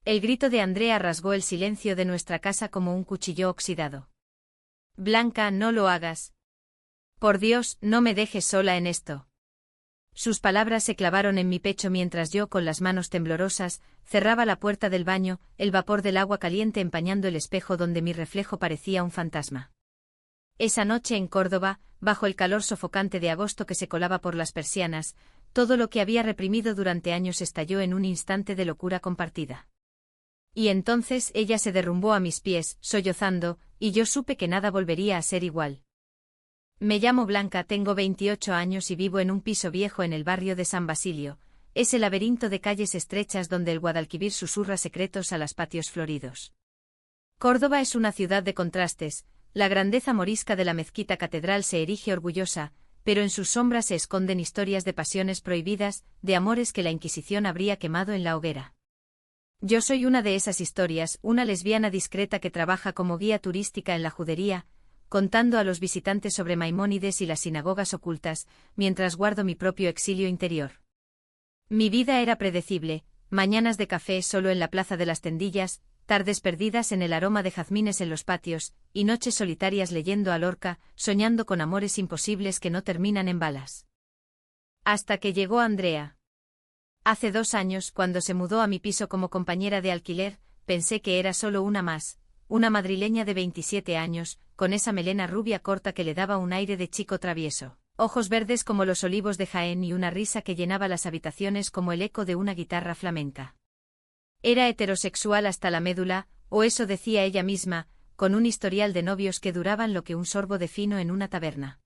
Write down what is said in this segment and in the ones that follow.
El grito de Andrea rasgó el silencio de nuestra casa como un cuchillo oxidado. Blanca, no lo hagas. Por Dios, no me dejes sola en esto. Sus palabras se clavaron en mi pecho mientras yo, con las manos temblorosas, cerraba la puerta del baño, el vapor del agua caliente empañando el espejo donde mi reflejo parecía un fantasma. Esa noche en Córdoba, bajo el calor sofocante de agosto que se colaba por las persianas, todo lo que había reprimido durante años estalló en un instante de locura compartida. Y entonces ella se derrumbó a mis pies, sollozando, y yo supe que nada volvería a ser igual. Me llamo Blanca, tengo 28 años y vivo en un piso viejo en el barrio de San Basilio, ese laberinto de calles estrechas donde el Guadalquivir susurra secretos a los patios floridos. Córdoba es una ciudad de contrastes, la grandeza morisca de la mezquita catedral se erige orgullosa, pero en sus sombras se esconden historias de pasiones prohibidas, de amores que la Inquisición habría quemado en la hoguera. Yo soy una de esas historias, una lesbiana discreta que trabaja como guía turística en la judería, contando a los visitantes sobre Maimónides y las sinagogas ocultas, mientras guardo mi propio exilio interior. Mi vida era predecible, mañanas de café solo en la plaza de las tendillas, tardes perdidas en el aroma de jazmines en los patios, y noches solitarias leyendo a Lorca, soñando con amores imposibles que no terminan en balas. Hasta que llegó Andrea. Hace 2 años, cuando se mudó a mi piso como compañera de alquiler, pensé que era solo una más, una madrileña de 27 años, con esa melena rubia corta que le daba un aire de chico travieso, ojos verdes como los olivos de Jaén y una risa que llenaba las habitaciones como el eco de una guitarra flamenca. Era heterosexual hasta la médula, o eso decía ella misma, con un historial de novios que duraban lo que un sorbo de fino en una taberna.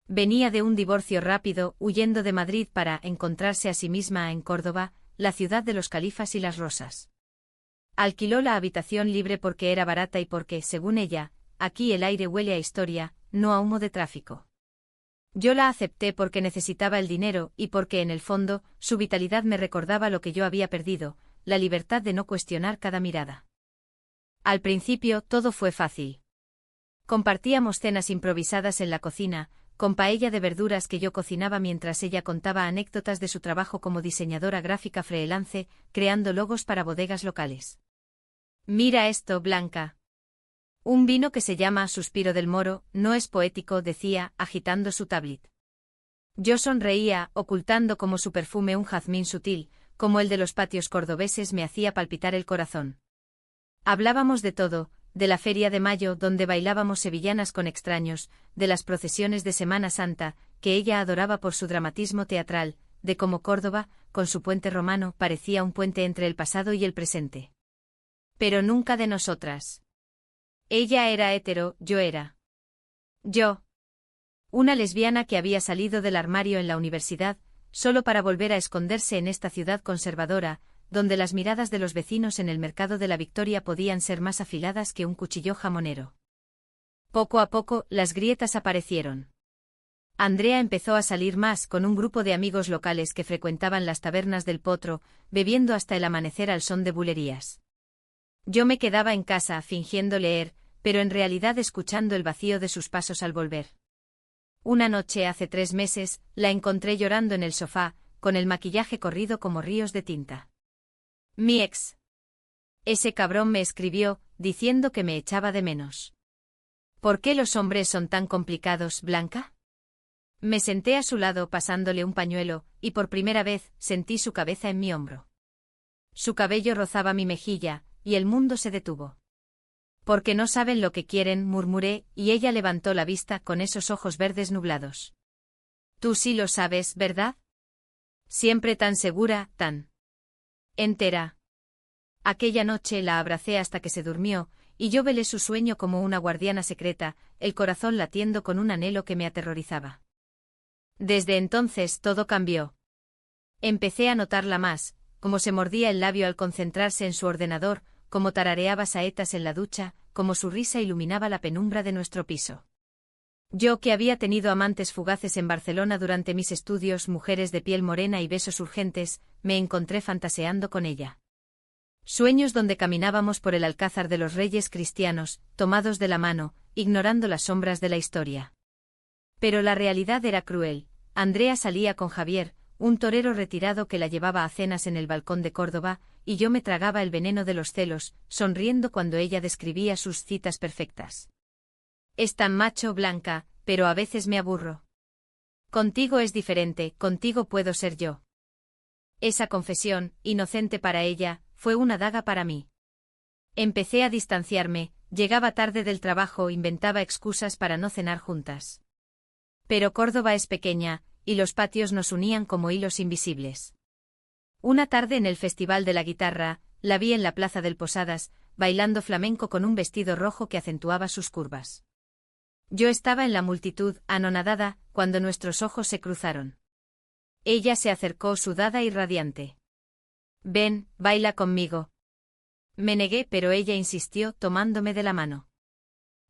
Venía de un divorcio rápido, huyendo de Madrid para encontrarse a sí misma en Córdoba, la ciudad de los califas y las rosas. Alquiló la habitación libre porque era barata y porque, según ella, aquí el aire huele a historia, no a humo de tráfico. Yo la acepté porque necesitaba el dinero y porque, en el fondo, su vitalidad me recordaba lo que yo había perdido, la libertad de no cuestionar cada mirada. Al principio todo fue fácil. Compartíamos cenas improvisadas en la cocina, con paella de verduras que yo cocinaba mientras ella contaba anécdotas de su trabajo como diseñadora gráfica freelance, creando logos para bodegas locales. Mira esto, Blanca. Un vino que se llama Suspiro del Moro, no es poético, decía, agitando su tablet. Yo sonreía, ocultando como su perfume un jazmín sutil, como el de los patios cordobeses me hacía palpitar el corazón. Hablábamos de todo, de la Feria de Mayo donde bailábamos sevillanas con extraños, de las procesiones de Semana Santa, que ella adoraba por su dramatismo teatral, de cómo Córdoba, con su puente romano, parecía un puente entre el pasado y el presente. Pero nunca de nosotras. Ella era hetero, yo era. Yo. Una lesbiana que había salido del armario en la universidad, solo para volver a esconderse en esta ciudad conservadora, donde las miradas de los vecinos en el mercado de la Victoria podían ser más afiladas que un cuchillo jamonero. Poco a poco, las grietas aparecieron. Andrea empezó a salir más con un grupo de amigos locales que frecuentaban las tabernas del Potro, bebiendo hasta el amanecer al son de bulerías. Yo me quedaba en casa fingiendo leer, pero en realidad escuchando el vacío de sus pasos al volver. Una noche hace 3 meses, la encontré llorando en el sofá, con el maquillaje corrido como ríos de tinta. Mi ex. Ese cabrón me escribió, diciendo que me echaba de menos. ¿Por qué los hombres son tan complicados, Blanca? Me senté a su lado pasándole un pañuelo, y por primera vez sentí su cabeza en mi hombro. Su cabello rozaba mi mejilla, y el mundo se detuvo. Porque no saben lo que quieren, murmuré, y ella levantó la vista con esos ojos verdes nublados. Tú sí lo sabes, ¿verdad? Siempre tan segura, tan entera. Aquella noche la abracé hasta que se durmió, y yo velé su sueño como una guardiana secreta, el corazón latiendo con un anhelo que me aterrorizaba. Desde entonces todo cambió. Empecé a notarla más, como se mordía el labio al concentrarse en su ordenador, como tarareaba saetas en la ducha, como su risa iluminaba la penumbra de nuestro piso. Yo que había tenido amantes fugaces en Barcelona durante mis estudios, mujeres de piel morena y besos urgentes, me encontré fantaseando con ella. Sueños donde caminábamos por el Alcázar de los Reyes cristianos, tomados de la mano, ignorando las sombras de la historia. Pero la realidad era cruel. Andrea salía con Javier, un torero retirado que la llevaba a cenas en el balcón de Córdoba, y yo me tragaba el veneno de los celos, sonriendo cuando ella describía sus citas perfectas. Es tan macho, Blanca, pero a veces me aburro. Contigo es diferente, contigo puedo ser yo. Esa confesión, inocente para ella, fue una daga para mí. Empecé a distanciarme, llegaba tarde del trabajo, inventaba excusas para no cenar juntas. Pero Córdoba es pequeña, y los patios nos unían como hilos invisibles. Una tarde en el Festival de la Guitarra, la vi en la plaza del Posadas, bailando flamenco con un vestido rojo que acentuaba sus curvas. Yo estaba en la multitud, anonadada, cuando nuestros ojos se cruzaron. Ella se acercó sudada y radiante. «Ven, baila conmigo». Me negué, pero ella insistió, tomándome de la mano.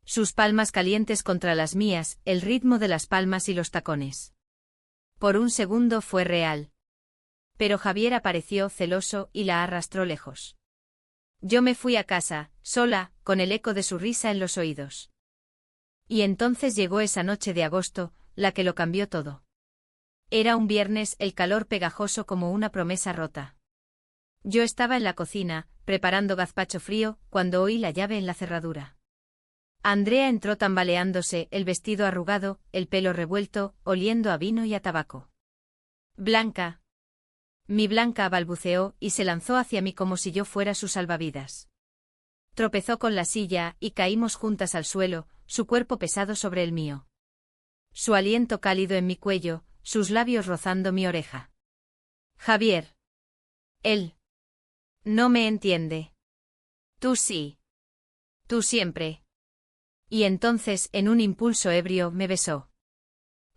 Sus palmas calientes contra las mías, el ritmo de las palmas y los tacones. Por un segundo fue real. Pero Javier apareció celoso y la arrastró lejos. Yo me fui a casa, sola, con el eco de su risa en los oídos. Y entonces llegó esa noche de agosto, la que lo cambió todo. Era un viernes, el calor pegajoso como una promesa rota. Yo estaba en la cocina, preparando gazpacho frío, cuando oí la llave en la cerradura. Andrea entró tambaleándose, el vestido arrugado, el pelo revuelto, oliendo a vino y a tabaco. «Blanca». Mi Blanca, balbuceó, y se lanzó hacia mí como si yo fuera su salvavidas. Tropezó con la silla, y caímos juntas al suelo, su cuerpo pesado sobre el mío. Su aliento cálido en mi cuello, sus labios rozando mi oreja. «Javier». Él. «No me entiende». «Tú sí. Tú siempre». Y entonces, en un impulso ebrio, me besó.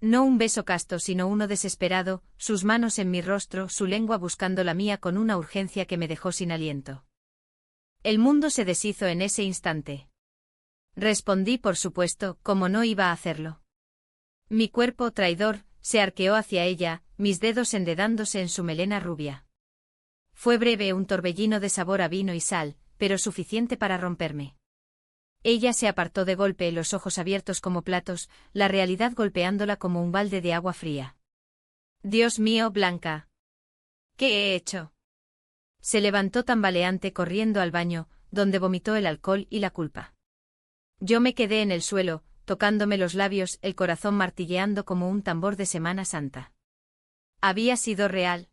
No un beso casto, sino uno desesperado, sus manos en mi rostro, su lengua buscando la mía con una urgencia que me dejó sin aliento. El mundo se deshizo en ese instante. Respondí, por supuesto, como no iba a hacerlo. Mi cuerpo, traidor, se arqueó hacia ella, mis dedos enredándose en su melena rubia. Fue breve, un torbellino de sabor a vino y sal, pero suficiente para romperme. Ella se apartó de golpe, los ojos abiertos como platos, la realidad golpeándola como un balde de agua fría. «Dios mío, Blanca. ¿Qué he hecho?». Se levantó tambaleante, corriendo al baño, donde vomitó el alcohol y la culpa. Yo me quedé en el suelo, tocándome los labios, el corazón martilleando como un tambor de Semana Santa. ¿Había sido real?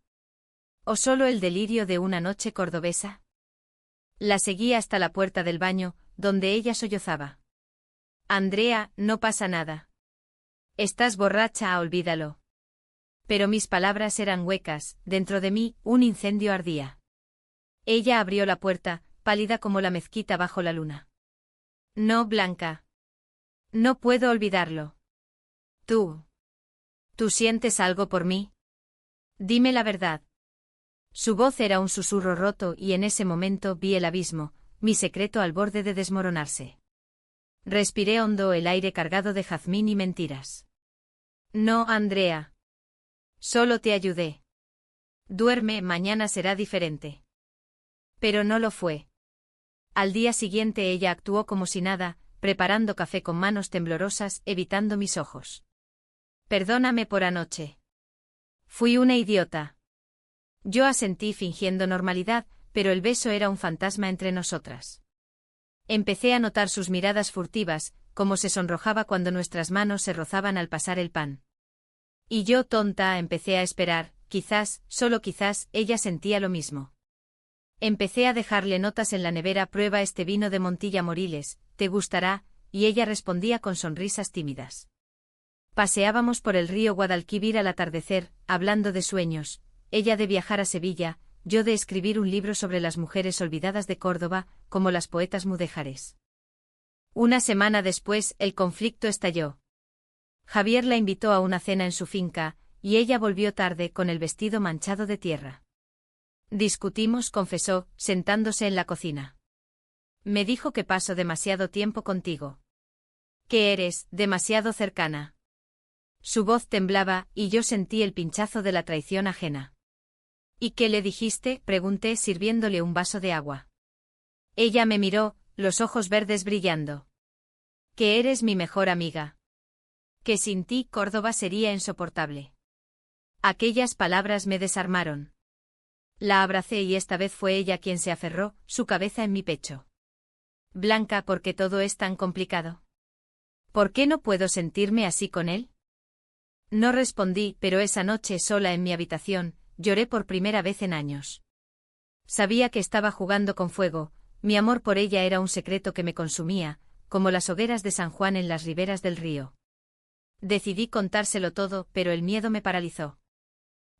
¿O solo el delirio de una noche cordobesa? La seguí hasta la puerta del baño, donde ella sollozaba. «Andrea, no pasa nada. Estás borracha, olvídalo». Pero mis palabras eran huecas, dentro de mí, un incendio ardía. Ella abrió la puerta, pálida como la mezquita bajo la luna. «No, Blanca. No puedo olvidarlo. ¿Tú sientes algo por mí? Dime la verdad». Su voz era un susurro roto y en ese momento vi el abismo, mi secreto al borde de desmoronarse. Respiré hondo el aire cargado de jazmín y mentiras. «No, Andrea. Solo te ayudé. Duerme, mañana será diferente». Pero no lo fue. Al día siguiente ella actuó como si nada, preparando café con manos temblorosas, evitando mis ojos. «Perdóname por anoche. Fui una idiota». Yo asentí fingiendo normalidad, pero el beso era un fantasma entre nosotras. Empecé a notar sus miradas furtivas, como se sonrojaba cuando nuestras manos se rozaban al pasar el pan. Y yo, tonta, empecé a esperar, quizás, solo quizás, ella sentía lo mismo. Empecé a dejarle notas en la nevera: «Prueba este vino de Montilla Moriles, te gustará», y ella respondía con sonrisas tímidas. Paseábamos por el río Guadalquivir al atardecer, hablando de sueños, ella de viajar a Sevilla, yo de escribir un libro sobre las mujeres olvidadas de Córdoba, como las poetas mudéjares. Una semana después, el conflicto estalló. Javier la invitó a una cena en su finca, y ella volvió tarde con el vestido manchado de tierra. «Discutimos», confesó, sentándose en la cocina. «Me dijo que paso demasiado tiempo contigo. Que eres demasiado cercana». Su voz temblaba, y yo sentí el pinchazo de la traición ajena. «¿Y qué le dijiste?», pregunté, sirviéndole un vaso de agua. Ella me miró, los ojos verdes brillando. «Que eres mi mejor amiga. Que sin ti Córdoba sería insoportable». Aquellas palabras me desarmaron. La abracé y esta vez fue ella quien se aferró, su cabeza en mi pecho. Blanca, ¿por qué todo es tan complicado? ¿Por qué no puedo sentirme así con él? No respondí, pero esa noche sola en mi habitación, lloré por primera vez en años. Sabía que estaba jugando con fuego, mi amor por ella era un secreto que me consumía, como las hogueras de San Juan en las riberas del río. Decidí contárselo todo, pero el miedo me paralizó.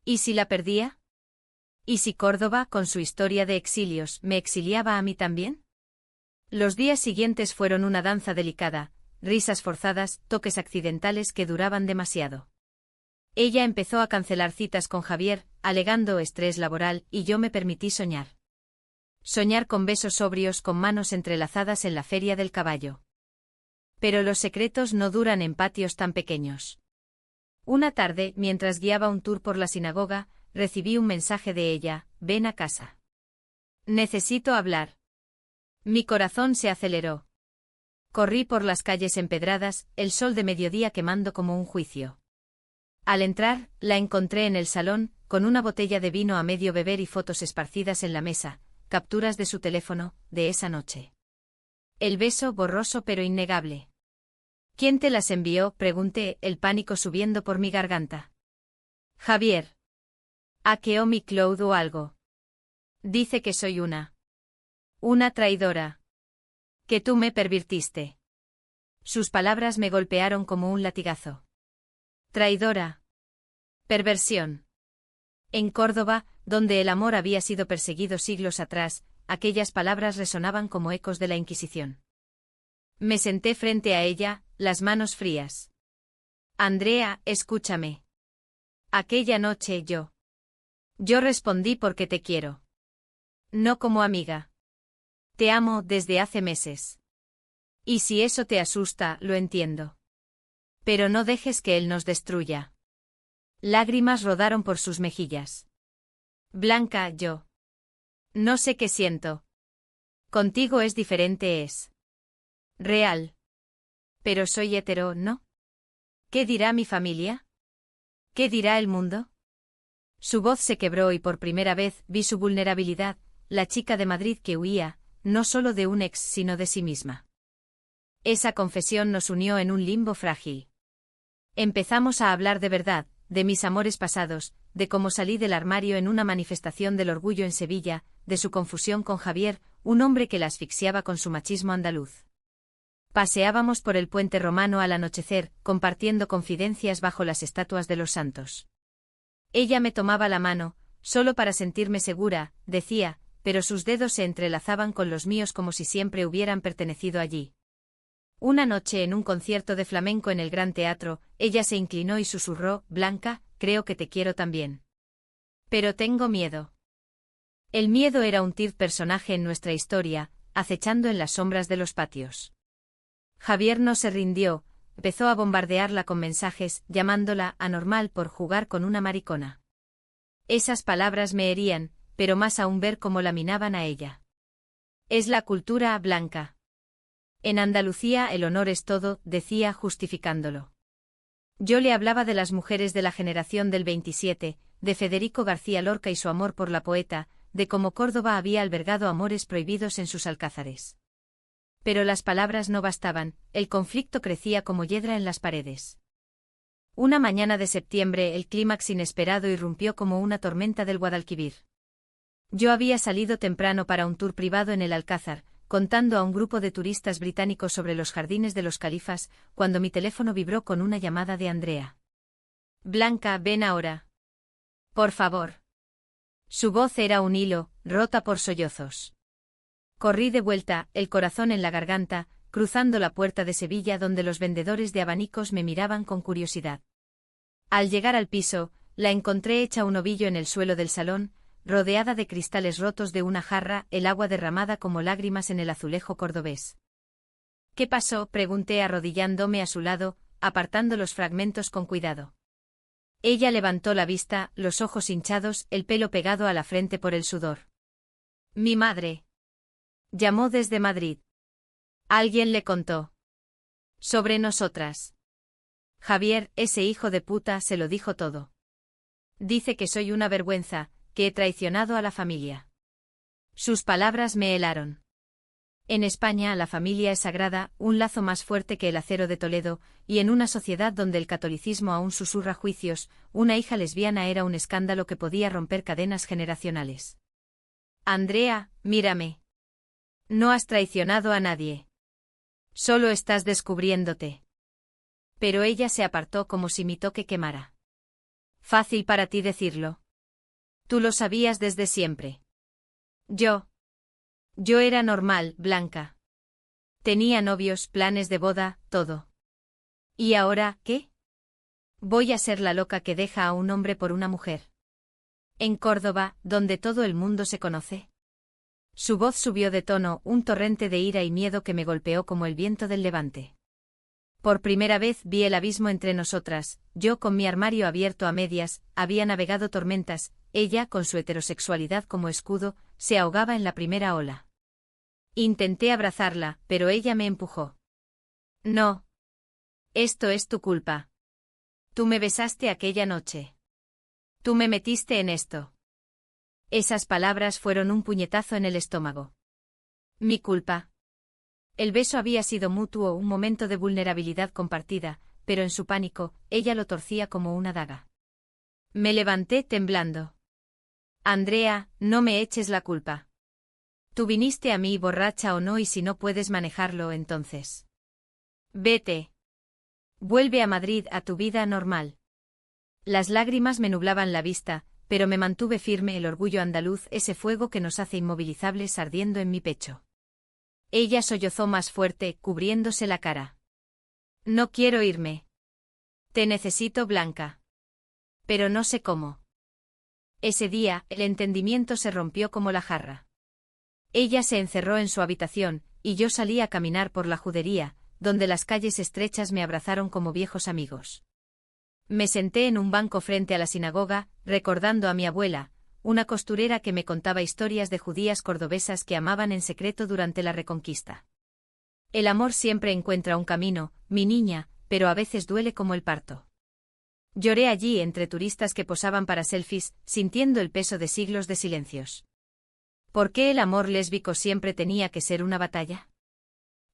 ¿Y si la perdía? ¿Y si Córdoba, con su historia de exilios, me exiliaba a mí también? Los días siguientes fueron una danza delicada, risas forzadas, toques accidentales que duraban demasiado. Ella empezó a cancelar citas con Javier, alegando estrés laboral, y yo me permití soñar. Soñar con besos sobrios con manos entrelazadas en la feria del caballo. Pero los secretos no duran en patios tan pequeños. Una tarde, mientras guiaba un tour por la sinagoga, recibí un mensaje de ella: ven a casa. Necesito hablar. Mi corazón se aceleró. Corrí por las calles empedradas, el sol de mediodía quemando como un juicio. Al entrar, la encontré en el salón, con una botella de vino a medio beber y fotos esparcidas en la mesa, capturas de su teléfono, de esa noche. El beso borroso pero innegable. ¿Quién te las envió?, pregunté, el pánico subiendo por mi garganta. Javier. ¿Hackeó mi cloud o algo? Dice que soy una traidora. Que tú me pervirtiste. Sus palabras me golpearon como un latigazo. Traidora. Perversión. En Córdoba, donde el amor había sido perseguido siglos atrás, aquellas palabras resonaban como ecos de la Inquisición. Me senté frente a ella, las manos frías. Andrea, escúchame. Aquella noche yo respondí porque te quiero. No como amiga. Te amo desde hace meses. Y si eso te asusta, lo entiendo. Pero no dejes que él nos destruya. Lágrimas rodaron por sus mejillas. Blanca, yo no sé qué siento. Contigo es diferente, es real. Pero soy hetero, ¿no? ¿Qué dirá mi familia? ¿Qué dirá el mundo? Su voz se quebró y por primera vez vi su vulnerabilidad, la chica de Madrid que huía, no solo de un ex sino de sí misma. Esa confesión nos unió en un limbo frágil. Empezamos a hablar de verdad, de mis amores pasados, de cómo salí del armario en una manifestación del orgullo en Sevilla, de su confusión con Javier, un hombre que la asfixiaba con su machismo andaluz. Paseábamos por el puente romano al anochecer, compartiendo confidencias bajo las estatuas de los santos. Ella me tomaba la mano, solo para sentirme segura, decía, pero sus dedos se entrelazaban con los míos como si siempre hubieran pertenecido allí. Una noche en un concierto de flamenco en el Gran Teatro, ella se inclinó y susurró: Blanca, creo que te quiero también. Pero tengo miedo. El miedo era un personaje en nuestra historia, acechando en las sombras de los patios. Javier no se rindió, empezó a bombardearla con mensajes, llamándola anormal por jugar con una maricona. Esas palabras me herían, pero más aún ver cómo la minaban a ella. Es la cultura blanca. En Andalucía el honor es todo, decía justificándolo. Yo le hablaba de las mujeres de la generación del 27, de Federico García Lorca y su amor por la poeta, de cómo Córdoba había albergado amores prohibidos en sus alcázares. Pero las palabras no bastaban, el conflicto crecía como hiedra en las paredes. Una mañana de septiembre el clímax inesperado irrumpió como una tormenta del Guadalquivir. Yo había salido temprano para un tour privado en el Alcázar, contando a un grupo de turistas británicos sobre los jardines de los califas, cuando mi teléfono vibró con una llamada de Andrea. Blanca, ven ahora. Por favor. Su voz era un hilo, rota por sollozos. Corrí de vuelta, el corazón en la garganta, cruzando la puerta de Sevilla donde los vendedores de abanicos me miraban con curiosidad. Al llegar al piso, la encontré hecha un ovillo en el suelo del salón, rodeada de cristales rotos de una jarra, el agua derramada como lágrimas en el azulejo cordobés. ¿Qué pasó?, pregunté arrodillándome a su lado, apartando los fragmentos con cuidado. Ella levantó la vista, los ojos hinchados, el pelo pegado a la frente por el sudor. Mi madre llamó desde Madrid. Alguien le contó sobre nosotras. Javier, ese hijo de puta, se lo dijo todo. Dice que soy una vergüenza, que he traicionado a la familia. Sus palabras me helaron. En España la familia es sagrada, un lazo más fuerte que el acero de Toledo, y en una sociedad donde el catolicismo aún susurra juicios, una hija lesbiana era un escándalo que podía romper cadenas generacionales. Andrea, mírame. No has traicionado a nadie. Solo estás descubriéndote. Pero ella se apartó como si mi toque quemara. Fácil para ti decirlo. Tú lo sabías desde siempre. Yo era normal, Blanca. Tenía novios, planes de boda, todo. ¿Y ahora, qué? Voy a ser la loca que deja a un hombre por una mujer. En Córdoba, donde todo el mundo se conoce. Su voz subió de tono, un torrente de ira y miedo que me golpeó como el viento del levante. Por primera vez vi el abismo entre nosotras, yo con mi armario abierto a medias, había navegado tormentas, ella, con su heterosexualidad como escudo, se ahogaba en la primera ola. Intenté abrazarla, pero ella me empujó. No. Esto es tu culpa. Tú me besaste aquella noche. Tú me metiste en esto. Esas palabras fueron un puñetazo en el estómago. Mi culpa. El beso había sido mutuo, un momento de vulnerabilidad compartida, pero en su pánico, ella lo torcía como una daga. Me levanté temblando. Andrea, no me eches la culpa. Tú viniste a mí borracha o no, y si no puedes manejarlo, entonces. Vete. Vuelve a Madrid, a tu vida normal. Las lágrimas me nublaban la vista, pero me mantuve firme, el orgullo andaluz, ese fuego que nos hace inmovilizables, ardiendo en mi pecho. Ella sollozó más fuerte, cubriéndose la cara. No quiero irme. Te necesito, Blanca. Pero no sé cómo. Ese día, el entendimiento se rompió como la jarra. Ella se encerró en su habitación, y yo salí a caminar por la judería, donde las calles estrechas me abrazaron como viejos amigos. Me senté en un banco frente a la sinagoga, recordando a mi abuela, una costurera que me contaba historias de judías cordobesas que amaban en secreto durante la Reconquista. El amor siempre encuentra un camino, mi niña, pero a veces duele como el parto. Lloré allí entre turistas que posaban para selfies, sintiendo el peso de siglos de silencios. ¿Por qué el amor lésbico siempre tenía que ser una batalla?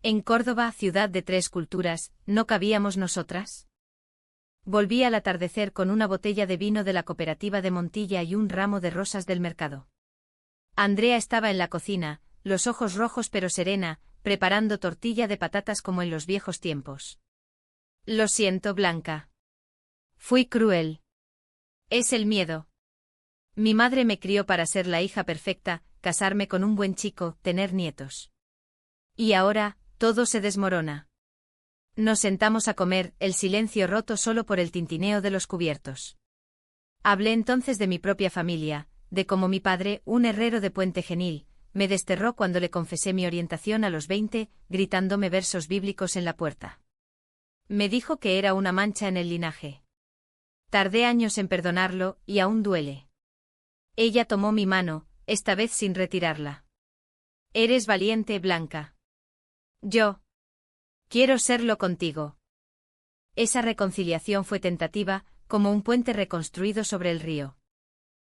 En Córdoba, ciudad de tres culturas, ¿no cabíamos nosotras? Volví al atardecer con una botella de vino de la cooperativa de Montilla y un ramo de rosas del mercado. Andrea estaba en la cocina, los ojos rojos pero serena, preparando tortilla de patatas como en los viejos tiempos. Lo siento, Blanca. Fui cruel. Es el miedo. Mi madre me crió para ser la hija perfecta, casarme con un buen chico, tener nietos. Y ahora, todo se desmorona. Nos sentamos a comer, el silencio roto solo por el tintineo de los cubiertos. Hablé entonces de mi propia familia, de cómo mi padre, un herrero de Puente Genil, me desterró cuando le confesé mi orientación a los 20, gritándome versos bíblicos en la puerta. Me dijo que era una mancha en el linaje. Tardé años en perdonarlo, y aún duele. Ella tomó mi mano, esta vez sin retirarla. Eres valiente, Blanca. Yo quiero serlo contigo. Esa reconciliación fue tentativa, como un puente reconstruido sobre el río.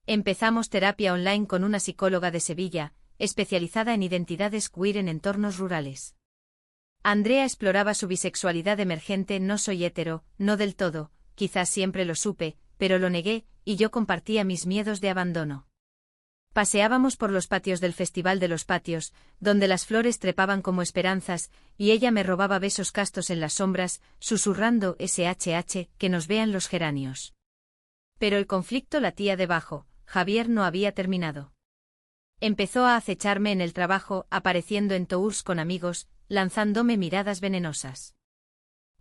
Empezamos terapia online con una psicóloga de Sevilla, especializada en identidades queer en entornos rurales. Andrea exploraba su bisexualidad emergente. No soy hetero, no del todo, quizás siempre lo supe, pero lo negué, y yo compartía mis miedos de abandono. Paseábamos por los patios del Festival de los Patios, donde las flores trepaban como esperanzas, y ella me robaba besos castos en las sombras, susurrando SHH, que nos vean los geranios. Pero el conflicto latía debajo, Javier no había terminado. Empezó a acecharme en el trabajo, apareciendo en tours con amigos, lanzándome miradas venenosas.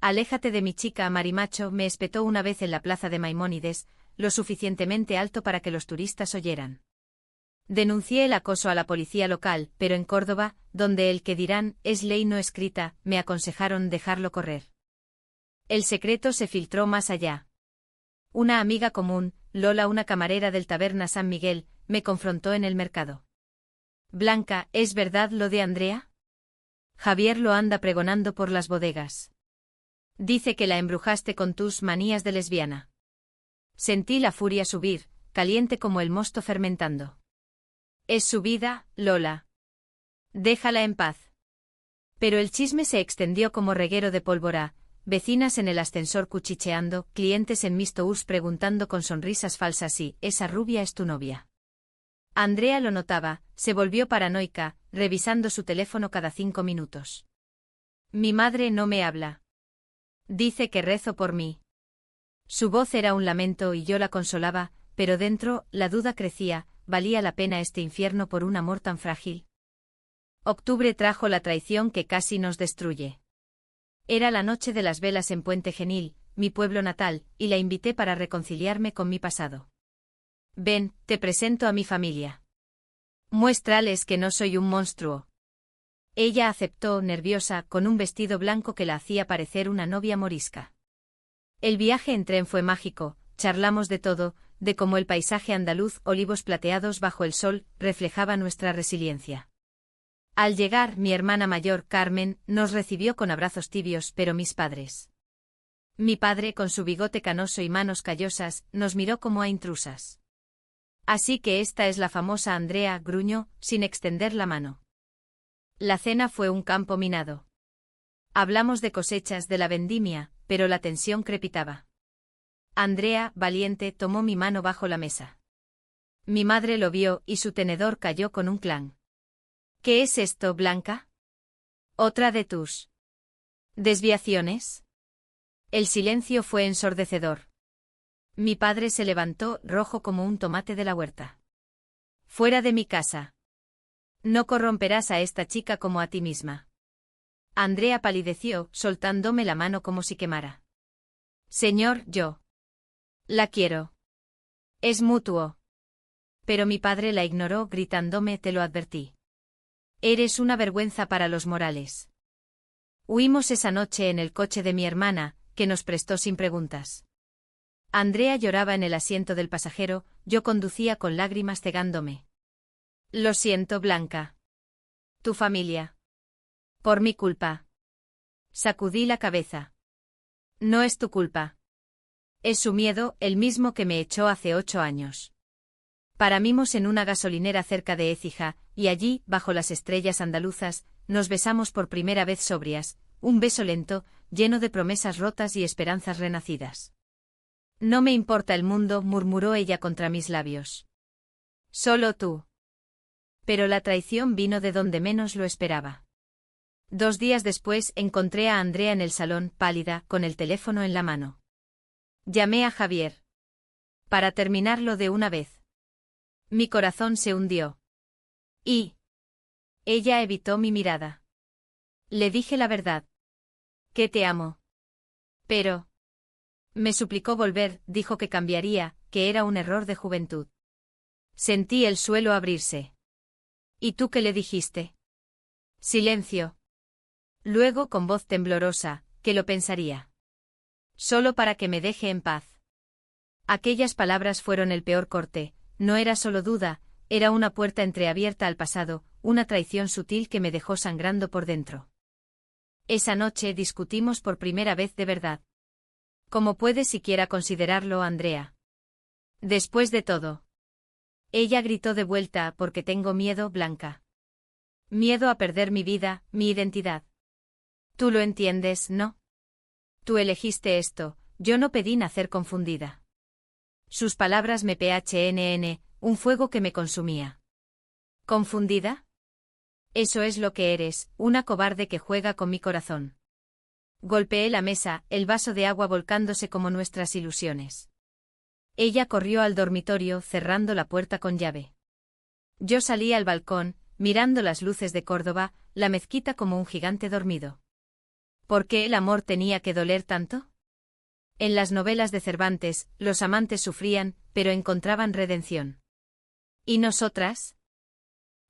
Aléjate de mi chica, marimacho, me espetó una vez en la plaza de Maimónides, lo suficientemente alto para que los turistas oyeran. Denuncié el acoso a la policía local, pero en Córdoba, donde el que dirán es ley no escrita, me aconsejaron dejarlo correr. El secreto se filtró más allá. Una amiga común, Lola, una camarera del taberna San Miguel, me confrontó en el mercado. Blanca, ¿es verdad lo de Andrea? Javier lo anda pregonando por las bodegas. Dice que la embrujaste con tus manías de lesbiana. Sentí la furia subir, caliente como el mosto fermentando. Es su vida, Lola. Déjala en paz. Pero el chisme se extendió como reguero de pólvora, vecinas en el ascensor cuchicheando, clientes en Miss Tours preguntando con sonrisas falsas si esa rubia es tu novia. Andrea lo notaba, se volvió paranoica, revisando su teléfono cada 5 minutos. Mi madre no me habla. Dice que rezo por mí. Su voz era un lamento y yo la consolaba, pero dentro, la duda crecía, ¿valía la pena este infierno por un amor tan frágil? Octubre trajo la traición que casi nos destruye. Era la noche de las velas en Puente Genil, mi pueblo natal, y la invité para reconciliarme con mi pasado. Ven, te presento a mi familia. Muéstrales que no soy un monstruo. Ella aceptó, nerviosa, con un vestido blanco que la hacía parecer una novia morisca. El viaje en tren fue mágico, charlamos de todo, de cómo el paisaje andaluz, olivos plateados bajo el sol, reflejaba nuestra resiliencia. Al llegar, mi hermana mayor, Carmen, nos recibió con abrazos tibios, pero mis padres. Mi padre, con su bigote canoso y manos callosas, nos miró como a intrusas. Así que esta es la famosa Andrea, gruñó, sin extender la mano. La cena fue un campo minado. Hablamos de cosechas de la vendimia, pero la tensión crepitaba. Andrea, valiente, tomó mi mano bajo la mesa. Mi madre lo vio y su tenedor cayó con un clan. ¿Qué es esto, Blanca? ¿Otra de tus desviaciones? El silencio fue ensordecedor. Mi padre se levantó, rojo como un tomate de la huerta. Fuera de mi casa. No corromperás a esta chica como a ti misma. Andrea palideció, soltándome la mano como si quemara. Señor, yo la quiero. Es mutuo. Pero mi padre la ignoró, gritándome, te lo advertí. Eres una vergüenza para los Morales. Huimos esa noche en el coche de mi hermana, que nos prestó sin preguntas. Andrea lloraba en el asiento del pasajero, yo conducía con lágrimas cegándome. Lo siento, Blanca. Tu familia. Por mi culpa. Sacudí la cabeza. No es tu culpa. Es su miedo, el mismo que me echó hace 8 años. Paramimos en una gasolinera cerca de Écija, y allí, bajo las estrellas andaluzas, nos besamos por primera vez sobrias, un beso lento, lleno de promesas rotas y esperanzas renacidas. No me importa el mundo, murmuró ella contra mis labios. Solo tú. Pero la traición vino de donde menos lo esperaba. 2 días después encontré a Andrea en el salón, pálida, con el teléfono en la mano. Llamé a Javier. Para terminarlo de una vez. Mi corazón se hundió. Y ella evitó mi mirada. Le dije la verdad. Que te amo. Pero me suplicó volver, dijo que cambiaría, que era un error de juventud. Sentí el suelo abrirse. ¿Y tú qué le dijiste? Silencio. Luego, con voz temblorosa, que lo pensaría. Solo para que me deje en paz. Aquellas palabras fueron el peor corte. No era solo duda, era una puerta entreabierta al pasado, una traición sutil que me dejó sangrando por dentro. Esa noche discutimos por primera vez de verdad. ¿Cómo puedes siquiera considerarlo, Andrea? Después de todo. Ella gritó de vuelta, porque tengo miedo, Blanca. Miedo a perder mi vida, mi identidad. Tú lo entiendes, ¿no? Tú elegiste esto, yo no pedí nacer confundida. Sus palabras me PHNN, un fuego que me consumía. ¿Confundida? Eso es lo que eres, una cobarde que juega con mi corazón. Golpeé la mesa, el vaso de agua volcándose como nuestras ilusiones. Ella corrió al dormitorio, cerrando la puerta con llave. Yo salí al balcón, mirando las luces de Córdoba, la mezquita como un gigante dormido. ¿Por qué el amor tenía que doler tanto? En las novelas de Cervantes, los amantes sufrían, pero encontraban redención. ¿Y nosotras?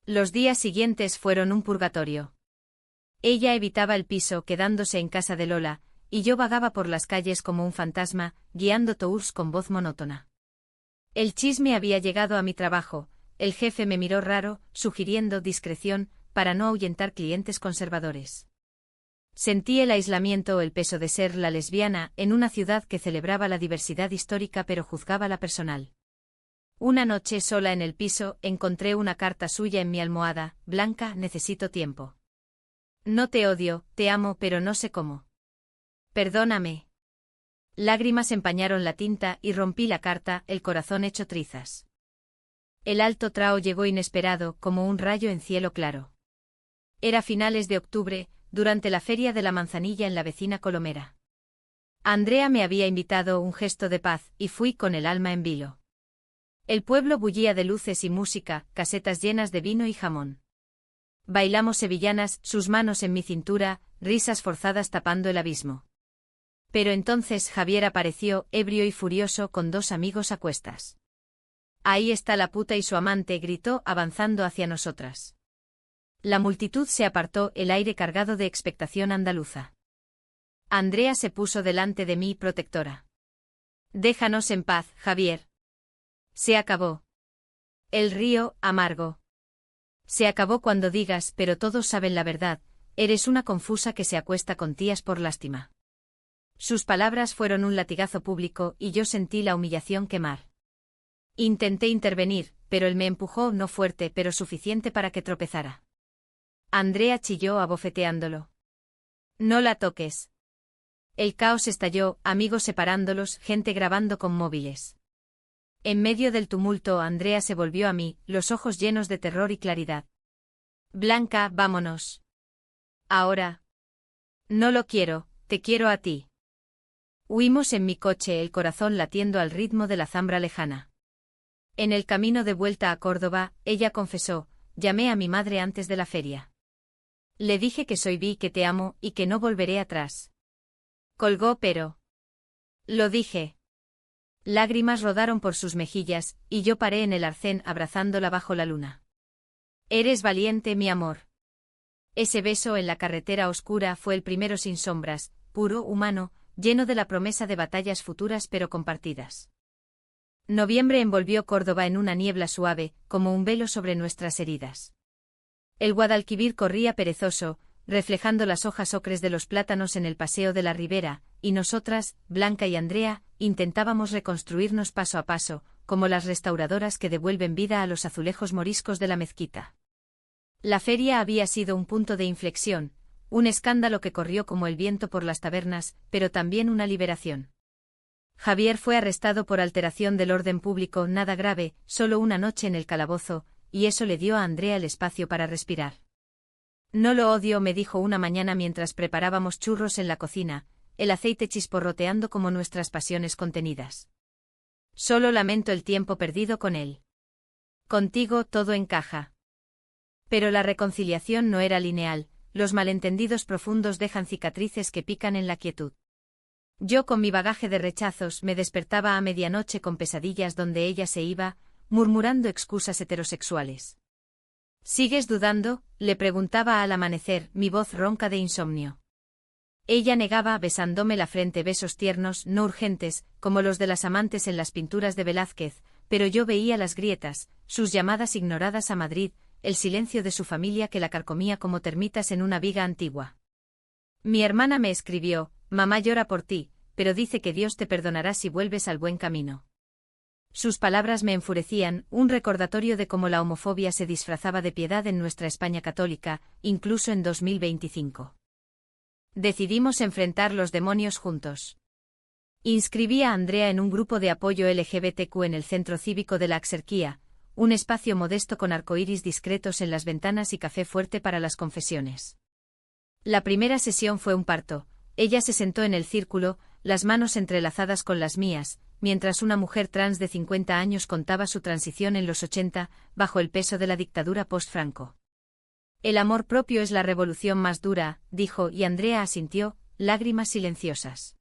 Los días siguientes fueron un purgatorio. Ella evitaba el piso, quedándose en casa de Lola, y yo vagaba por las calles como un fantasma, guiando tours con voz monótona. El chisme había llegado a mi trabajo, el jefe me miró raro, sugiriendo discreción, para no ahuyentar clientes conservadores. Sentí el aislamiento o el peso de ser la lesbiana en una ciudad que celebraba la diversidad histórica pero juzgaba la personal. Una noche sola en el piso, encontré una carta suya en mi almohada. Blanca, necesito tiempo. No te odio, te amo, pero no sé cómo. Perdóname. Lágrimas empañaron la tinta y rompí la carta, el corazón hecho trizas. El alto trao llegó inesperado, como un rayo en cielo claro. Era finales de octubre, durante la feria de la manzanilla en la vecina Colomera. Andrea me había invitado un gesto de paz, y fui con el alma en vilo. El pueblo bullía de luces y música, casetas llenas de vino y jamón. Bailamos sevillanas, sus manos en mi cintura, risas forzadas tapando el abismo. Pero entonces Javier apareció, ebrio y furioso, con 2 amigos a cuestas. Ahí está la puta y su amante, gritó, avanzando hacia nosotras. La multitud se apartó, el aire cargado de expectación andaluza. Andrea se puso delante de mí, protectora. Déjanos en paz, Javier. Se acabó. El río, amargo. Se acabó cuando digas, pero todos saben la verdad, eres una confusa que se acuesta con tías por lástima. Sus palabras fueron un latigazo público y yo sentí la humillación quemar. Intenté intervenir, pero él me empujó, no fuerte pero suficiente para que tropezara. Andrea chilló abofeteándolo. No la toques. El caos estalló, amigos separándolos, gente grabando con móviles. En medio del tumulto, Andrea se volvió a mí, los ojos llenos de terror y claridad. Blanca, vámonos. Ahora. No lo quiero, te quiero a ti. Huimos en mi coche, el corazón latiendo al ritmo de la zambra lejana. En el camino de vuelta a Córdoba, ella confesó, llamé a mi madre antes de la feria. Le dije que soy bi, que te amo, y que no volveré atrás. Colgó pero... Lo dije. Lágrimas rodaron por sus mejillas, y yo paré en el arcén abrazándola bajo la luna. Eres valiente, mi amor. Ese beso en la carretera oscura fue el primero sin sombras, puro, humano, lleno de la promesa de batallas futuras pero compartidas. Noviembre envolvió Córdoba en una niebla suave, como un velo sobre nuestras heridas. El Guadalquivir corría perezoso, reflejando las hojas ocres de los plátanos en el paseo de la ribera, y nosotras, Blanca y Andrea, intentábamos reconstruirnos paso a paso, como las restauradoras que devuelven vida a los azulejos moriscos de la mezquita. La feria había sido un punto de inflexión, un escándalo que corrió como el viento por las tabernas, pero también una liberación. Javier fue arrestado por alteración del orden público, nada grave, solo una noche en el calabozo, y eso le dio a Andrea el espacio para respirar. No lo odio, me dijo una mañana mientras preparábamos churros en la cocina, el aceite chisporroteando como nuestras pasiones contenidas. Solo lamento el tiempo perdido con él. Contigo todo encaja. Pero la reconciliación no era lineal, los malentendidos profundos dejan cicatrices que pican en la quietud. Yo con mi bagaje de rechazos me despertaba a medianoche con pesadillas donde ella se iba, murmurando excusas heterosexuales. ¿Sigues dudando?, le preguntaba al amanecer, mi voz ronca de insomnio. Ella negaba besándome la frente, besos tiernos, no urgentes, como los de las amantes en las pinturas de Velázquez, pero yo veía las grietas, sus llamadas ignoradas a Madrid, el silencio de su familia que la carcomía como termitas en una viga antigua. Mi hermana me escribió, mamá llora por ti, pero dice que Dios te perdonará si vuelves al buen camino. Sus palabras me enfurecían, un recordatorio de cómo la homofobia se disfrazaba de piedad en nuestra España católica, incluso en 2025. Decidimos enfrentar los demonios juntos. Inscribí a Andrea en un grupo de apoyo LGBTQ en el Centro Cívico de la Axarquía, un espacio modesto con arcoíris discretos en las ventanas y café fuerte para las confesiones. La primera sesión fue un parto. Ella se sentó en el círculo, las manos entrelazadas con las mías, mientras una mujer trans de 50 años contaba su transición en los 80, bajo el peso de la dictadura post-Franco. El amor propio es la revolución más dura, dijo, y Andrea asintió, lágrimas silenciosas.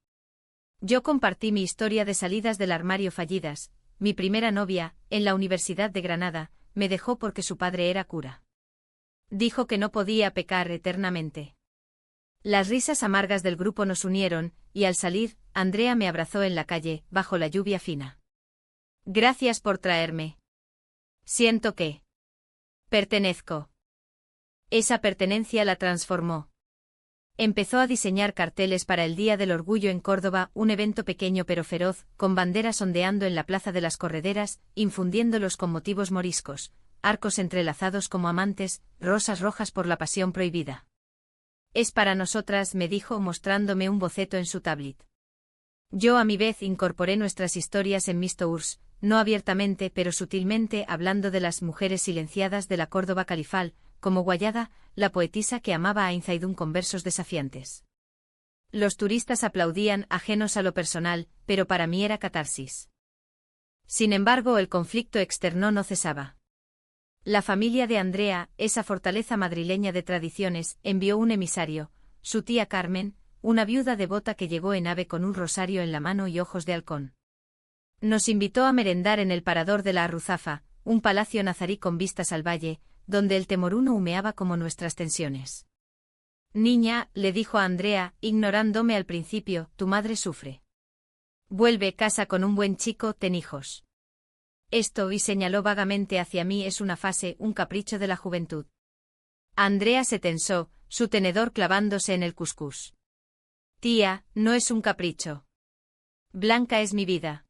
Yo compartí mi historia de salidas del armario fallidas. Mi primera novia, en la Universidad de Granada, me dejó porque su padre era cura. Dijo que no podía pecar eternamente. Las risas amargas del grupo nos unieron, y al salir, Andrea me abrazó en la calle, bajo la lluvia fina. Gracias por traerme. Siento que pertenezco. Esa pertenencia la transformó. Empezó a diseñar carteles para el Día del Orgullo en Córdoba, un evento pequeño pero feroz, con banderas ondeando en la Plaza de las Correderas, infundiéndolos con motivos moriscos, arcos entrelazados como amantes, rosas rojas por la pasión prohibida. Es para nosotras, me dijo mostrándome un boceto en su tablet. Yo a mi vez incorporé nuestras historias en mis tours, no abiertamente pero sutilmente, hablando de las mujeres silenciadas de la Córdoba califal, como Guayada, la poetisa que amaba a Ain Zaidún con versos desafiantes. Los turistas aplaudían, ajenos a lo personal, pero para mí era catarsis. Sin embargo, el conflicto externo no cesaba. La familia de Andrea, esa fortaleza madrileña de tradiciones, envió un emisario, su tía Carmen, una viuda devota que llegó en ave con un rosario en la mano y ojos de halcón. Nos invitó a merendar en el parador de la Arruzafa, un palacio nazarí con vistas al valle, donde el temoruno humeaba como nuestras tensiones. Niña, le dijo a Andrea, ignorándome al principio, tu madre sufre. Vuelve, casa con un buen chico, ten hijos. Esto, y señaló vagamente hacia mí, es una fase, un capricho de la juventud. Andrea se tensó, su tenedor clavándose en el cuscús. Tía, no es un capricho. Blanca es mi vida.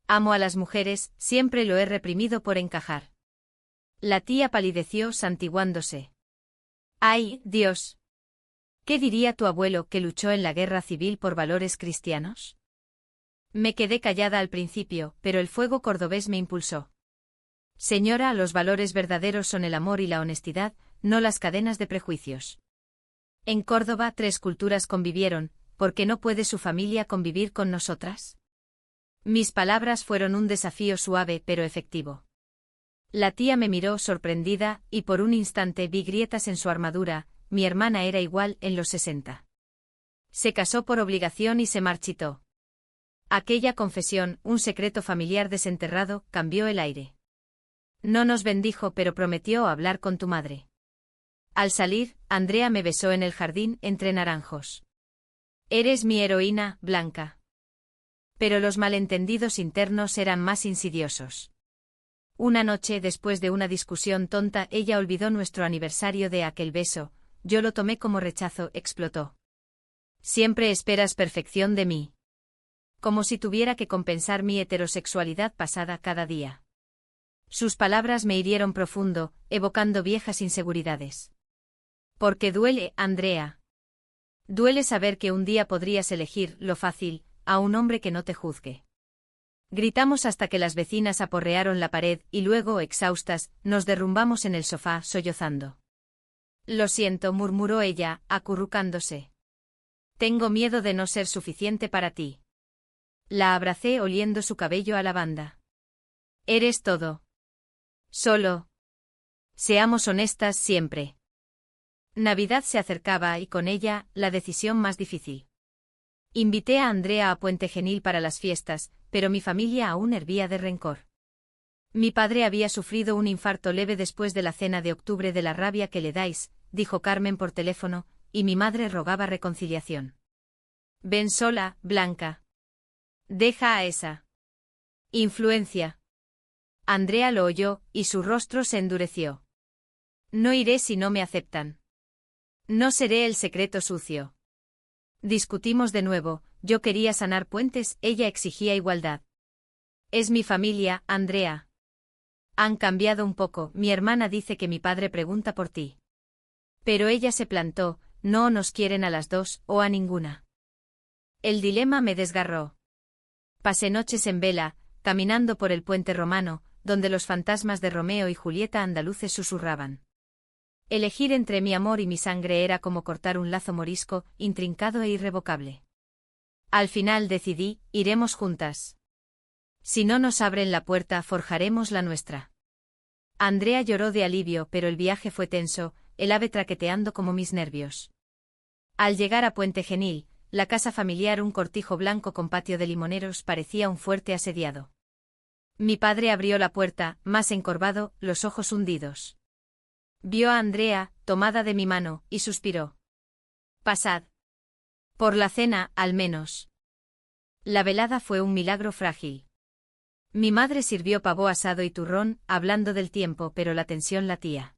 Amo a las mujeres, siempre lo he reprimido por encajar. La tía palideció santiguándose. ¡Ay, Dios! ¿Qué diría tu abuelo que luchó en la guerra civil por valores cristianos? Me quedé callada al principio, pero el fuego cordobés me impulsó. Señora, los valores verdaderos son el amor y la honestidad, no las cadenas de prejuicios. En Córdoba 3 culturas convivieron, ¿por qué no puede su familia convivir con nosotras? Mis palabras fueron un desafío suave pero efectivo. La tía me miró sorprendida, y por un instante vi grietas en su armadura. Mi hermana era igual en los 60. Se casó por obligación y se marchitó. Aquella confesión, un secreto familiar desenterrado, cambió el aire. No nos bendijo pero prometió hablar con tu madre. Al salir, Andrea me besó en el jardín, entre naranjos. Eres mi heroína, Blanca. Pero los malentendidos internos eran más insidiosos. Una noche, después de una discusión tonta, ella olvidó nuestro aniversario de aquel beso, yo lo tomé como rechazo, explotó. Siempre esperas perfección de mí. Como si tuviera que compensar mi heterosexualidad pasada cada día. Sus palabras me hirieron profundo, evocando viejas inseguridades. Porque duele, Andrea. Duele saber que un día podrías elegir, lo fácil, a un hombre que no te juzgue. Gritamos hasta que las vecinas aporrearon la pared, y luego, exhaustas, nos derrumbamos en el sofá, sollozando. Lo siento, murmuró ella, acurrucándose. Tengo miedo de no ser suficiente para ti. La abracé oliendo su cabello a lavanda. Eres todo. Solo. Seamos honestas siempre. Navidad se acercaba y con ella, la decisión más difícil. Invité a Andrea a Puente Genil para las fiestas, pero mi familia aún hervía de rencor. Mi padre había sufrido un infarto leve después de la cena de octubre. De la rabia que le dais, dijo Carmen por teléfono, y mi madre rogaba reconciliación. Ven sola, Blanca. Deja a esa influencia. Andrea lo oyó, y su rostro se endureció. No iré si no me aceptan. No seré el secreto sucio. Discutimos de nuevo, yo quería sanar puentes, ella exigía igualdad. Es mi familia, Andrea. Han cambiado un poco, mi hermana dice que mi padre pregunta por ti. Pero ella se plantó, no nos quieren a las dos, o a ninguna. El dilema me desgarró. Pasé noches en vela, caminando por el puente romano, donde los fantasmas de Romeo y Julieta andaluces susurraban. Elegir entre mi amor y mi sangre era como cortar un lazo morisco, intrincado e irrevocable. Al final decidí, iremos juntas. Si no nos abren la puerta, forjaremos la nuestra. Andrea lloró de alivio, pero el viaje fue tenso, el ave traqueteando como mis nervios. Al llegar a Puente Genil, la casa familiar, un cortijo blanco con patio de limoneros, parecía un fuerte asediado. Mi padre abrió la puerta, más encorvado, los ojos hundidos. Vio a Andrea, tomada de mi mano, y suspiró. Pasad. Por la cena, al menos. La velada fue un milagro frágil. Mi madre sirvió pavó asado y turrón, hablando del tiempo, pero la tensión latía.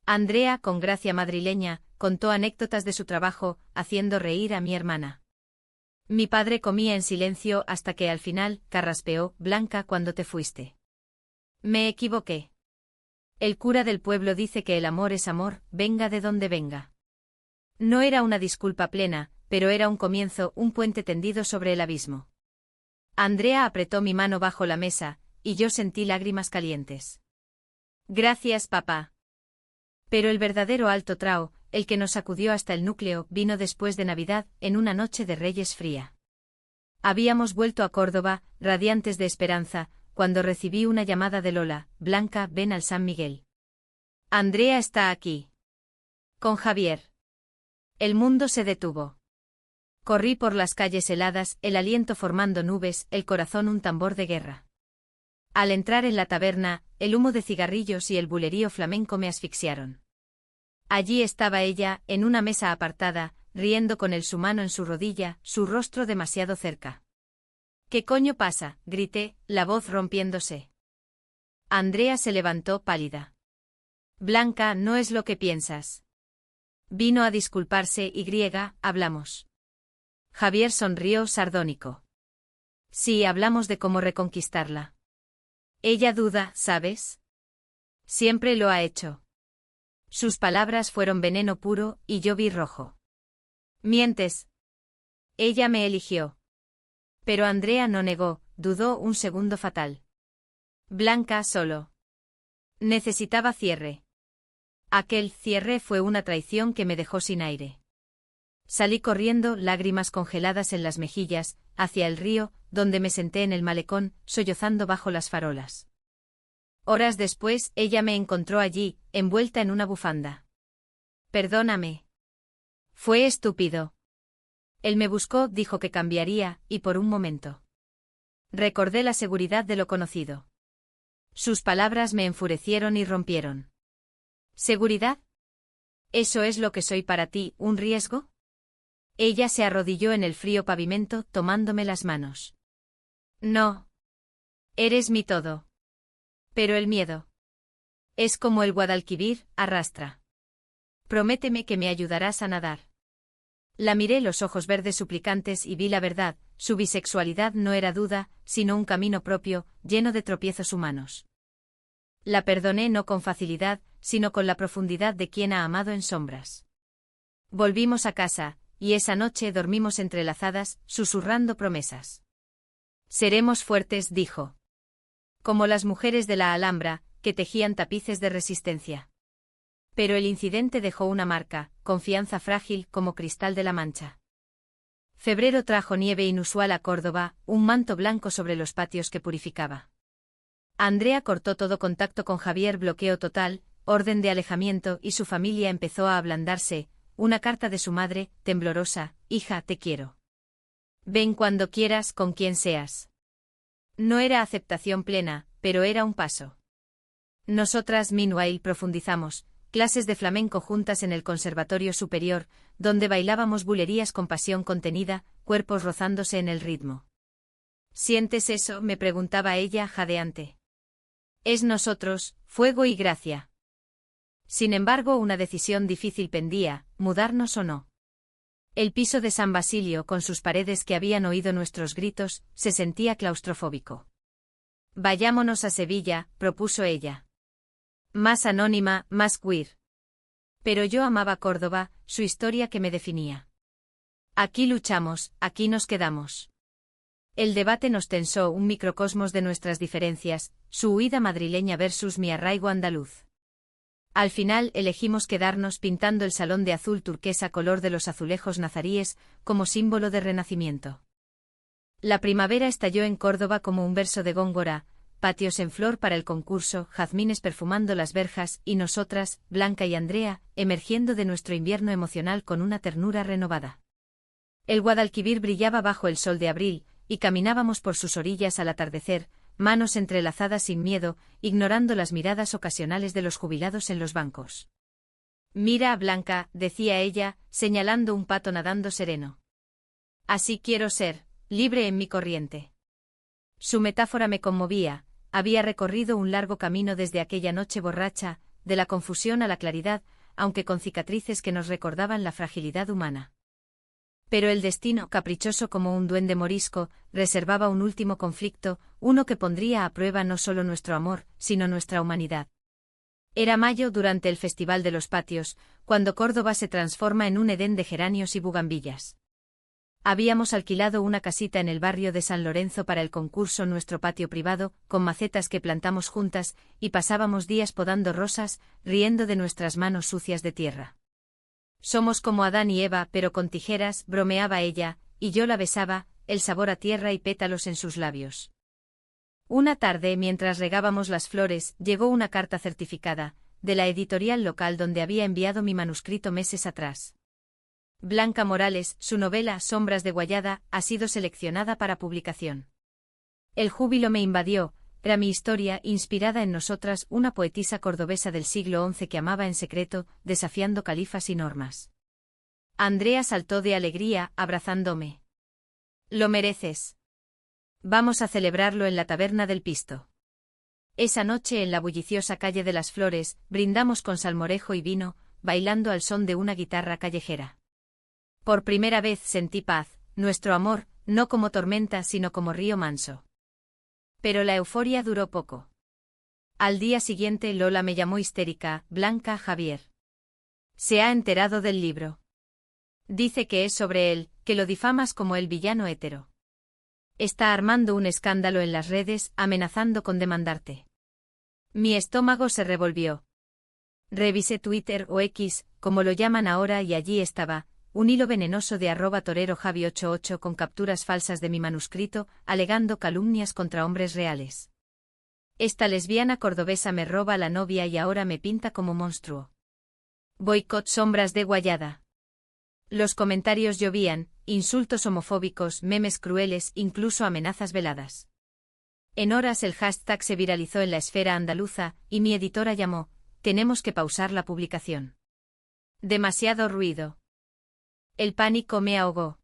Andrea, con gracia madrileña, contó anécdotas de su trabajo, haciendo reír a mi hermana. Mi padre comía en silencio hasta que al final, carraspeó, Blanca, cuando te fuiste. Me equivoqué. El cura del pueblo dice que el amor es amor, venga de donde venga. No era una disculpa plena, pero era un comienzo, un puente tendido sobre el abismo. Andrea apretó mi mano bajo la mesa, y yo sentí lágrimas calientes. Gracias, papá. Pero el verdadero alto trao, el que nos sacudió hasta el núcleo, vino después de Navidad, en una noche de Reyes fría. Habíamos vuelto a Córdoba, radiantes de esperanza, cuando recibí una llamada de Lola: Blanca, ven al San Miguel. Andrea está aquí. Con Javier. El mundo se detuvo. Corrí por las calles heladas, el aliento formando nubes, el corazón un tambor de guerra. Al entrar en la taberna, el humo de cigarrillos y el bulerío flamenco me asfixiaron. Allí estaba ella, en una mesa apartada, riendo con su mano en su rodilla, su rostro demasiado cerca. ¿Qué coño pasa?, grité, la voz rompiéndose. Andrea se levantó pálida. Blanca, no es lo que piensas. Vino a disculparse y hablamos. Javier sonrió sardónico. Sí, hablamos de cómo reconquistarla. Ella duda, ¿sabes? Siempre lo ha hecho. Sus palabras fueron veneno puro, y yo vi rojo. Mientes. Ella me eligió. Pero Andrea no negó, dudó un segundo fatal. Blanca solo. Necesitaba cierre. Aquel cierre fue una traición que me dejó sin aire. Salí corriendo, lágrimas congeladas en las mejillas, hacia el río, donde me senté en el malecón, sollozando bajo las farolas. Horas después, ella me encontró allí, envuelta en una bufanda. Perdóname. Fue estúpido. Él me buscó, dijo que cambiaría, y por un momento. Recordé la seguridad de lo conocido. Sus palabras me enfurecieron y rompieron. ¿Seguridad? ¿Eso es lo que soy para ti, un riesgo? Ella se arrodilló en el frío pavimento, tomándome las manos. No. Eres mi todo. Pero el miedo. Es como el Guadalquivir, arrastra. Prométeme que me ayudarás a nadar. La miré los ojos verdes suplicantes y vi la verdad, su bisexualidad no era duda, sino un camino propio, lleno de tropiezos humanos. La perdoné no con facilidad, sino con la profundidad de quien ha amado en sombras. Volvimos a casa, y esa noche dormimos entrelazadas, susurrando promesas. Seremos fuertes, dijo. Como las mujeres de la Alhambra, que tejían tapices de resistencia. Pero el incidente dejó una marca, confianza frágil como cristal de la Mancha. Febrero trajo nieve inusual a Córdoba, un manto blanco sobre los patios que purificaba. Andrea cortó todo contacto con Javier, bloqueo total, orden de alejamiento, y su familia empezó a ablandarse. Una carta de su madre, temblorosa: hija, te quiero. Ven cuando quieras, con quien seas. No era aceptación plena, pero era un paso. Nosotras, meanwhile, profundizamos, clases de flamenco juntas en el Conservatorio Superior, donde bailábamos bulerías con pasión contenida, cuerpos rozándose en el ritmo. ¿Sientes eso?, me preguntaba ella, jadeante. Es nosotros, fuego y gracia. Sin embargo, una decisión difícil pendía, mudarnos o no. El piso de San Basilio, con sus paredes que habían oído nuestros gritos, se sentía claustrofóbico. Vayámonos a Sevilla, propuso ella. Más anónima, más queer. Pero yo amaba Córdoba, su historia que me definía. Aquí luchamos, aquí nos quedamos. El debate nos tensó, un microcosmos de nuestras diferencias, su huida madrileña versus mi arraigo andaluz. Al final elegimos quedarnos, pintando el salón de azul turquesa, color de los azulejos nazaríes, como símbolo de renacimiento. La primavera estalló en Córdoba como un verso de Góngora, patios en flor para el concurso, jazmines perfumando las verjas, y nosotras, Blanca y Andrea, emergiendo de nuestro invierno emocional con una ternura renovada. El Guadalquivir brillaba bajo el sol de abril, y caminábamos por sus orillas al atardecer, manos entrelazadas sin miedo, ignorando las miradas ocasionales de los jubilados en los bancos. Mira a Blanca, decía ella, señalando un pato nadando sereno. Así quiero ser, libre en mi corriente. Su metáfora me conmovía. Había recorrido un largo camino desde aquella noche borracha, de la confusión a la claridad, aunque con cicatrices que nos recordaban la fragilidad humana. Pero el destino, caprichoso como un duende morisco, reservaba un último conflicto, uno que pondría a prueba no solo nuestro amor, sino nuestra humanidad. Era mayo durante el Festival de los Patios, cuando Córdoba se transforma en un Edén de geranios y bugambillas. Habíamos alquilado una casita en el barrio de San Lorenzo para el concurso, nuestro patio privado, con macetas que plantamos juntas, y pasábamos días podando rosas, riendo de nuestras manos sucias de tierra. Somos como Adán y Eva, pero con tijeras, bromeaba ella, y yo la besaba, el sabor a tierra y pétalos en sus labios. Una tarde, mientras regábamos las flores, llegó una carta certificada, de la editorial local donde había enviado mi manuscrito meses atrás. Blanca Morales, su novela Sombras de Guayada, ha sido seleccionada para publicación. El júbilo me invadió, era mi historia, inspirada en nosotras, una poetisa cordobesa del siglo XI que amaba en secreto, desafiando califas y normas. Andrea saltó de alegría, abrazándome. Lo mereces. Vamos a celebrarlo en la taberna del Pisto. Esa noche en la bulliciosa calle de las Flores, brindamos con salmorejo y vino, bailando al son de una guitarra callejera. Por primera vez sentí paz, nuestro amor, no como tormenta sino como río manso. Pero la euforia duró poco. Al día siguiente Lola me llamó histérica, Blanca, Javier. Se ha enterado del libro. Dice que es sobre él, que lo difamas como el villano hétero. Está armando un escándalo en las redes, amenazando con demandarte. Mi estómago se revolvió. Revisé Twitter o X, como lo llaman ahora, y allí estaba, un hilo venenoso de @torerojavi88 con capturas falsas de mi manuscrito, alegando calumnias contra hombres reales. Esta lesbiana cordobesa me roba la novia y ahora me pinta como monstruo. Boicot Sombras de Guayada. Los comentarios llovían, insultos homofóbicos, memes crueles, incluso amenazas veladas. En horas el hashtag se viralizó en la esfera andaluza, y mi editora llamó, tenemos que pausar la publicación. Demasiado ruido. El pánico me ahogó.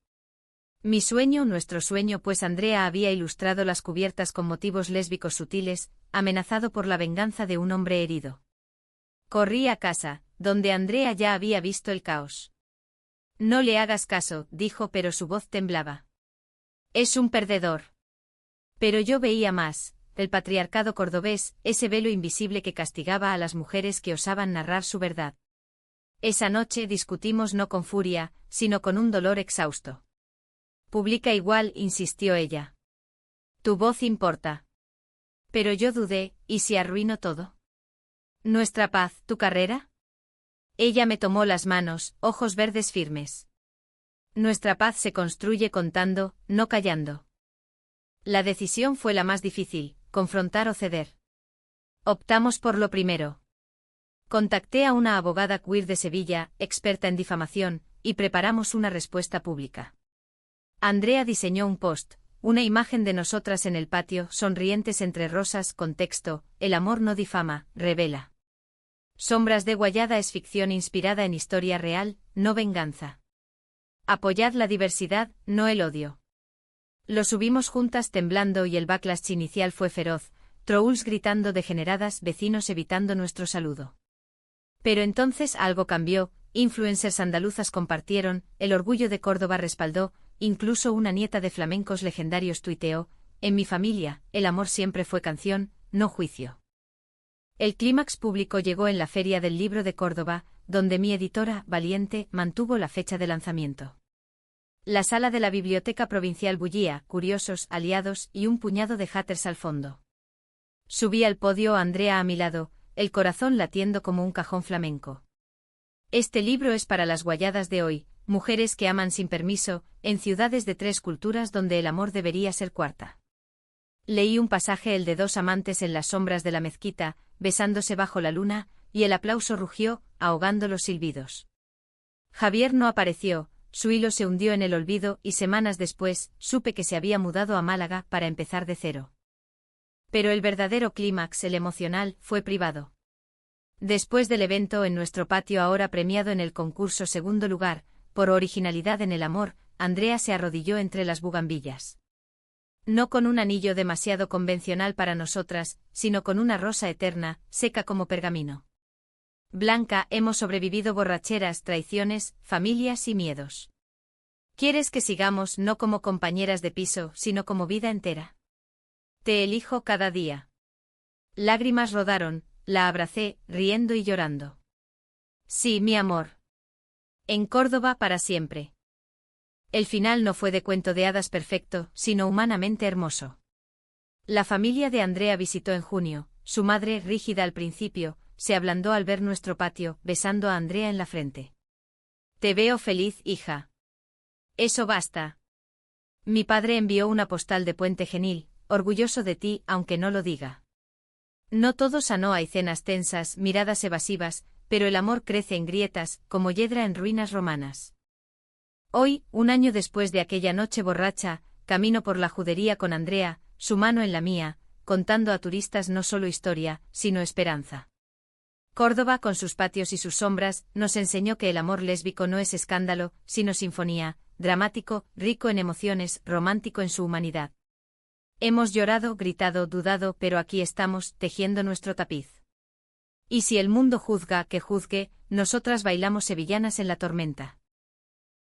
Mi sueño, nuestro sueño, pues Andrea había ilustrado las cubiertas con motivos lésbicos sutiles, amenazado por la venganza de un hombre herido. Corrí a casa, donde Andrea ya había visto el caos. No le hagas caso, dijo, pero su voz temblaba. Es un perdedor. Pero yo veía más, el patriarcado cordobés, ese velo invisible que castigaba a las mujeres que osaban narrar su verdad. Esa noche discutimos no con furia, sino con un dolor exhausto. Publica igual, insistió ella. Tu voz importa. Pero yo dudé, ¿y si arruino todo? ¿Nuestra paz, tu carrera? Ella me tomó las manos, ojos verdes firmes. Nuestra paz se construye contando, no callando. La decisión fue la más difícil, confrontar o ceder. Optamos por lo primero. Contacté a una abogada queer de Sevilla, experta en difamación, y preparamos una respuesta pública. Andrea diseñó un post, una imagen de nosotras en el patio, sonrientes entre rosas, con texto, el amor no difama, revela. Sombras de Guayada es ficción inspirada en historia real, no venganza. Apoyad la diversidad, no el odio. Lo subimos juntas temblando y el backlash inicial fue feroz, trolls gritando degeneradas, vecinos evitando nuestro saludo. Pero entonces algo cambió, influencers andaluzas compartieron, el orgullo de Córdoba respaldó, incluso una nieta de flamencos legendarios tuiteó, en mi familia, el amor siempre fue canción, no juicio. El clímax público llegó en la Feria del Libro de Córdoba, donde mi editora, Valiente, mantuvo la fecha de lanzamiento. La sala de la Biblioteca Provincial bullía, curiosos, aliados y un puñado de haters al fondo. Subí al podio, Andrea a mi lado, el corazón latiendo como un cajón flamenco. Este libro es para las guayadas de hoy, mujeres que aman sin permiso, en ciudades de 3 culturas donde el amor debería ser cuarta. Leí un pasaje, el de 2 amantes en las sombras de la mezquita, besándose bajo la luna, y el aplauso rugió, ahogando los silbidos. Javier no apareció, su hilo se hundió en el olvido y semanas después, supe que se había mudado a Málaga para empezar de cero. Pero el verdadero clímax, el emocional, fue privado. Después del evento en nuestro patio, ahora premiado en el concurso segundo lugar, por originalidad en el amor, Andrea se arrodilló entre las bugambillas. No con un anillo demasiado convencional para nosotras, sino con una rosa eterna, seca como pergamino. Blanca, hemos sobrevivido borracheras, traiciones, familias y miedos. ¿Quieres que sigamos no como compañeras de piso, sino como vida entera? Te elijo cada día. Lágrimas rodaron, la abracé, riendo y llorando. Sí, mi amor. En Córdoba para siempre. El final no fue de cuento de hadas perfecto, sino humanamente hermoso. La familia de Andrea visitó en junio, su madre, rígida al principio, se ablandó al ver nuestro patio, besando a Andrea en la frente. Te veo feliz, hija. Eso basta. Mi padre envió una postal de Puente Genil, orgulloso de ti, aunque no lo diga. No todo sano, hay cenas tensas, miradas evasivas, pero el amor crece en grietas, como yedra en ruinas romanas. Hoy, un año después de aquella noche borracha, camino por la Judería con Andrea, su mano en la mía, contando a turistas no solo historia, sino esperanza. Córdoba, con sus patios y sus sombras, nos enseñó que el amor lésbico no es escándalo, sino sinfonía, dramático, rico en emociones, romántico en su humanidad. Hemos llorado, gritado, dudado, pero aquí estamos, tejiendo nuestro tapiz. Y si el mundo juzga, que juzgue, nosotras bailamos sevillanas en la tormenta.